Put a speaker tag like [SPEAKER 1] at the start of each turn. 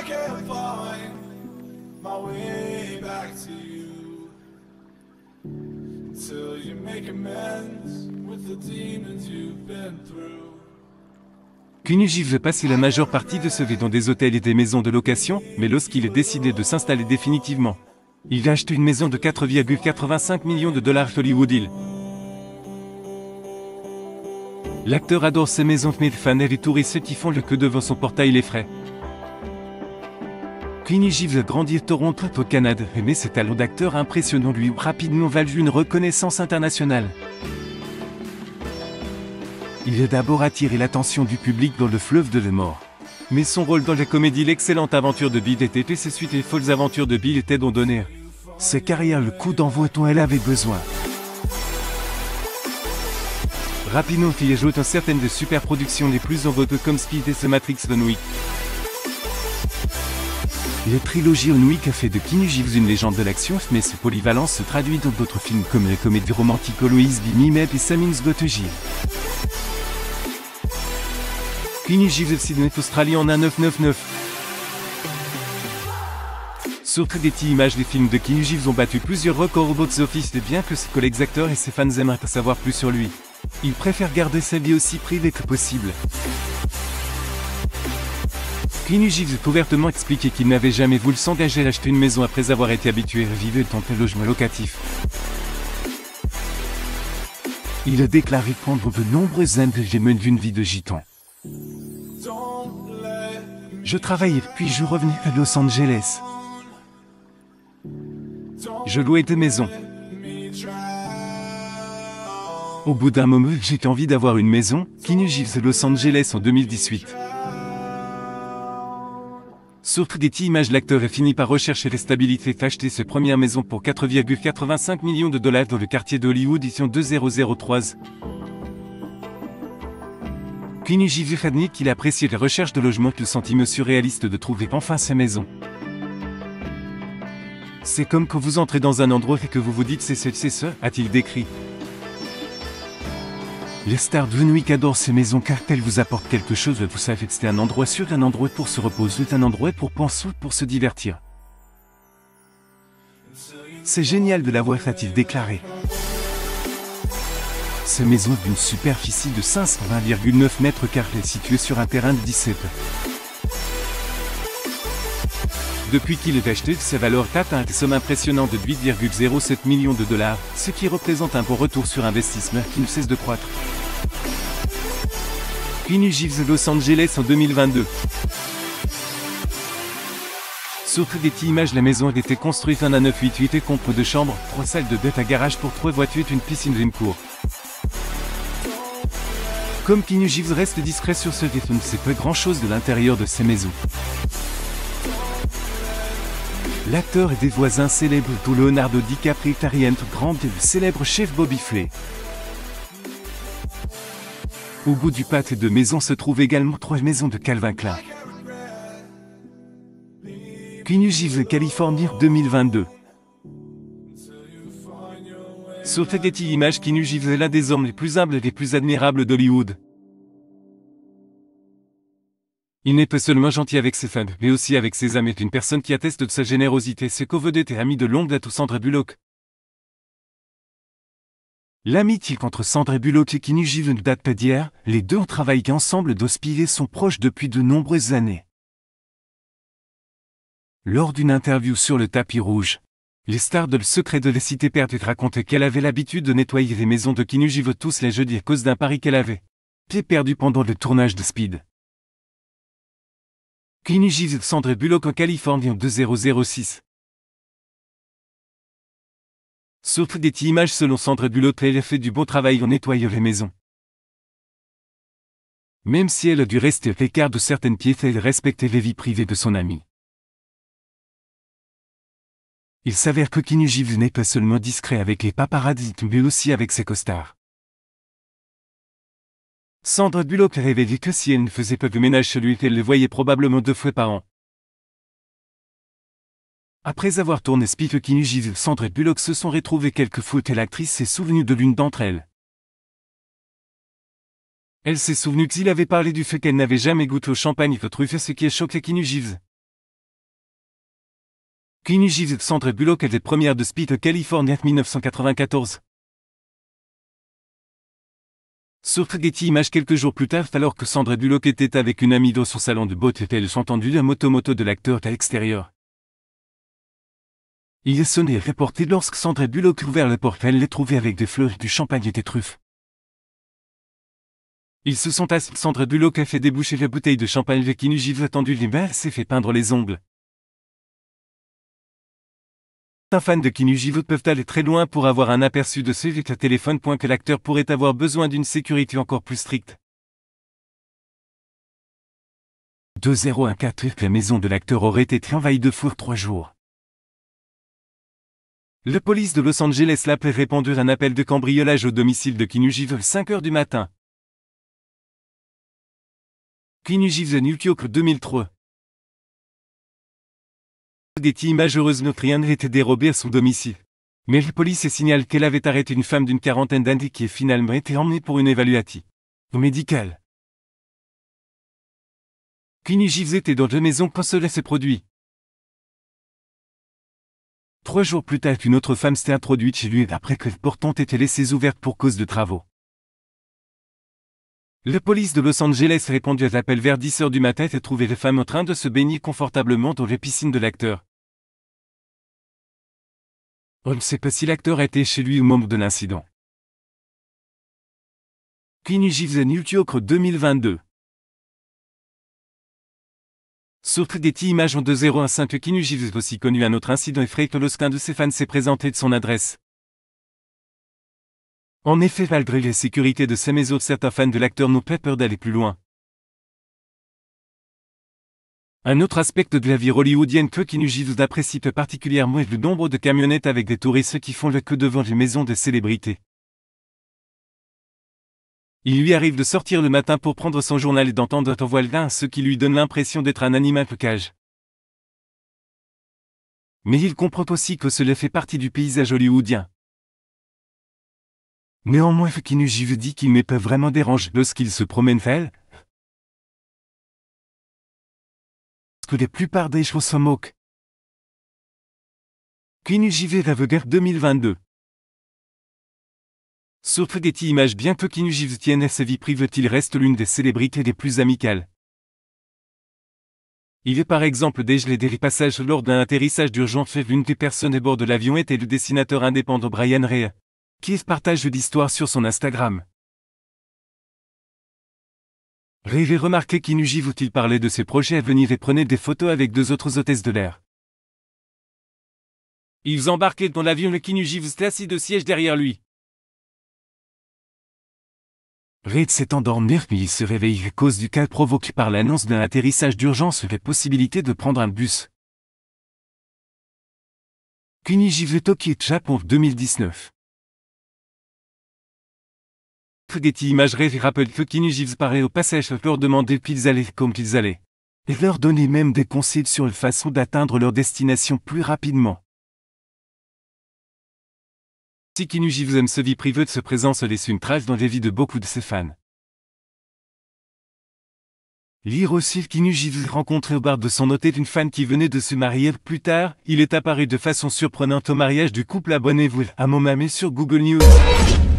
[SPEAKER 1] can't find my way back to you until you make amends with the demons you've been through.
[SPEAKER 2] Keanu Reeves passait la majeure partie de sa vie dans des hôtels et des maisons de location, mais lorsqu'il est décidé de s'installer définitivement, il a acheté une maison de 4,85 millions de dollars Hollywood Hills. L'acteur adore ces maisons, mais les fans et les touristes qui font le queue devant son portail l'effraient. Keanu Reeves a grandi à Toronto au Canada, mais ses talents d'acteur impressionnants lui ont rapidement valu une reconnaissance internationale. Il a d'abord attiré l'attention du public dans Le Fleuve de la Mort. Mais son rôle dans la comédie L'excellente aventure de Bill était et ses suites Les folles aventures de Bill et Ted ont donné sa carrière le coup d'envoi dont elle avait besoin. Rapidement, il a joué dans certaines des super-productions les plus en vogue comme Speed et The Matrix John Wick. La trilogie John Wick a fait de Keanu Reeves une légende de l'action, mais sa polyvalence se traduit dans d'autres films comme la comédie romantique Always Be Me et Samin's Got a Jill. Keanu Reeves Sydney Australie en 1999. Sur Creativity Images, les films de Keanu Reeves ont battu plusieurs records au box-office, et bien que ses collègues acteurs et ses fans aimeraient en savoir plus sur lui, il préfère garder sa vie aussi privée que possible. Keanu Reeves a ouvertement expliqué qu'il n'avait jamais voulu s'engager à acheter une maison après avoir été habitué à vivre dans un logement locatif. Il a déclaré pendant de nombreuses années j'ai mené une vie de gitan. Je travaillais puis je revenais à Los Angeles. Je louais des maisons. Au bout d'un moment, j'ai envie d'avoir une maison. Keanu Reeves Los Angeles en 2018. Sur Getty Images, l'acteur a fini par rechercher la stabilité et acheter sa première maison pour 4,85 millions de dollars dans le quartier de Hollywood édition 2003. Keanu Reeves a admis qu'il appréciait la recherche de logement et le sentiment surréaliste de trouver enfin sa maison. C'est comme quand vous entrez dans un endroit et que vous vous dites c'est ça, a-t-il décrit. Les stars de John Wick adorent ces maisons car elles vous apportent quelque chose, vous savez, c'est un endroit sûr, un endroit pour se reposer, un endroit pour penser, pour se divertir. C'est génial de l'avoir, a-t-il déclaré. Cette maison est d'une superficie de 520,9 mètres carrés située sur un terrain de 17. Depuis qu'il est acheté, sa valeur atteint une somme impressionnante de 8,07 millions de dollars, ce qui représente un bon retour sur investissement qui ne cesse de croître. Keanu Reeves Los Angeles en 2022. Sur Getty Images, la maison a été construite en A988 et comprend 2 chambres, 3 salles de bain, un garage pour 3 voitures et une piscine d'une cour. Comme Keanu Reeves reste discret sur ce rythme, on ne sait pas grand-chose de l'intérieur de ces maisons. L'acteur et des voisins célèbres dont Leonardo DiCaprio, Ariana Grande et le célèbre chef Bobby Flay. Au bout du pâté de maisons se trouvent également 3 maisons de Calvin Klein. Keanu Reeves Californie 2022. Sur Getty Images, Keanu Reeves est l'un des hommes les plus humbles et les plus admirables d'Hollywood. Il n'est pas seulement gentil avec ses fans, mais aussi avec ses amis, une personne qui atteste de sa générosité, ses co-vedettes et amis de longue date, Sandra Bullock. L'amitié entre Sandra Bullock et Keanu Reeves ne date pas d'hier, les deux ont travaillé ensemble d'Hospice et sont proches depuis de nombreuses années. Lors d'une interview sur le tapis rouge, les stars de Le Secret de la Cité perdue racontaient qu'elle avait l'habitude de nettoyer les maisons de Keanu Reeves tous les jeudis à cause d'un pari qu'elle avait perdu pendant le tournage de Speed. Keanu Reeves Sandra Bullock en Californie en 2006. Sur Getty Images, selon Sandra Bullock, elle a fait du bon travail en nettoyant les maisons. Même si elle a dû rester à l'écart de certaines pièces, elle respectait les vies privées de son amie. Il s'avère que Keanu Reeves n'est pas seulement discret avec les paparazzi, mais aussi avec ses costards. Sandra Bullock a révélé que si elle ne faisait pas de ménage chez lui, elle le voyait probablement 2 fois par an. Après avoir tourné Speed, Keanu Reeves et Sandra Bullock se sont retrouvés quelques fois et l'actrice s'est souvenue de l'une d'entre elles. Elle s'est souvenue qu'il avait parlé du fait qu'elle n'avait jamais goûté au champagne de truffe, ce qui a choqué Keanu Reeves. Keanu Reeves, Sandra Bullock était première de Speed California 1994. Sur Getty Images quelques jours plus tard, alors que Sandra Bullock était avec une amie dans son salon de beauté, elles sont entendues la moto de l'acteur à l'extérieur. Il est sonné et reporté lorsque Sandra Bullock ouvert la porte, elle les trouvait avec des fleurs, du champagne et des truffes. Ils se sont assis, Sandra Bullock a fait déboucher la bouteille de champagne et Keanu Reeves a tendu les mains et s'est fait peindre les ongles. Les fans de Keanu Reeves peuvent aller très loin pour avoir un aperçu de ce avec le téléphone. Que l'acteur pourrait avoir besoin d'une sécurité encore plus stricte. 2014, la maison de l'acteur aurait été envahie de fous 3 jours. La police de Los Angeles l'a répondu à un appel de cambriolage au domicile de Keanu Reeves à 5 h du matin. Keanu Reeves New York 2003. Getty Images heureuse rien n'a été dérobé à son domicile. Mais la police signale qu'elle avait arrêté une femme d'une quarantaine d'années qui a finalement été emmenée pour une évaluation médicale. Keanu Reeves était dans la maison quand cela s'est produit. 3 jours plus tard, une autre femme s'était introduite chez lui après que les portes ont été laissées ouvertes pour cause de travaux. La police de Los Angeles a répondu à l'appel vers 10 h du matin et a trouvé les femmes en train de se baigner confortablement dans la piscine de l'acteur. On ne sait pas si l'acteur était chez lui au moment de l'incident. Keanu Reeves New York 2022. Sur Getty Images en 2015, Keanu Reeves aussi connu un autre incident effrayant lorsqu'un de ses fans s'est présenté de son adresse. En effet, malgré les sécurités de sa maison, certains fans de l'acteur n'ont pas peur d'aller plus loin. Un autre aspect de la vie hollywoodienne que Keanu Reeves apprécie particulièrement est le nombre de camionnettes avec des touristes qui font la queue devant les maisons des célébrités. Il lui arrive de sortir le matin pour prendre son journal et d'entendre en voile d'un, ce qui lui donne l'impression d'être un animal de cage. Mais il comprend aussi que cela fait partie du paysage hollywoodien. Néanmoins, Keanu Reeves dit qu'il n'est pas vraiment dérangé lorsqu'il se promène seul. Que la plupart des choses s'en moquent. Keanu Reeves Aveugle 2022. Sur Getty Images, bien que Keanu Reeves tienne à sa vie privée, il reste l'une des célébrités les plus amicales. Il est par exemple dégelé des passages lors d'un atterrissage d'urgence. L'une des personnes à bord de l'avion était le dessinateur indépendant Brian Ray, qui partage l'histoire sur son Instagram. Ray a remarqué Keanu Reeves il parlait de ses projets à venir et prenait des photos avec 2 autres hôtesses de l'air. Ils embarquaient dans l'avion et Keanu Reeves était assis de siège derrière lui. Ray s'est endormi mais il se réveille à cause du cas provoqué par l'annonce d'un atterrissage d'urgence et la possibilité de prendre un bus. Keanu Reeves Tokyo Japon 2019. Getty Images rappelle que Keanu Reeves paraît au passage leur demander qu'ils allaient comme qu'ils allaient. Et leur donner même des conseils sur la façon d'atteindre leur destination plus rapidement. Si Keanu Reeves aime sa vie privée, de sa présence laisse une trace dans les vies de beaucoup de ses fans. Lire aussi Keanu Reeves rencontré au bar de son hôtel une fan qui venait de se marier. Plus tard, il est apparu de façon surprenante au mariage du couple. Abonnez-vous à mon mamé sur Google News.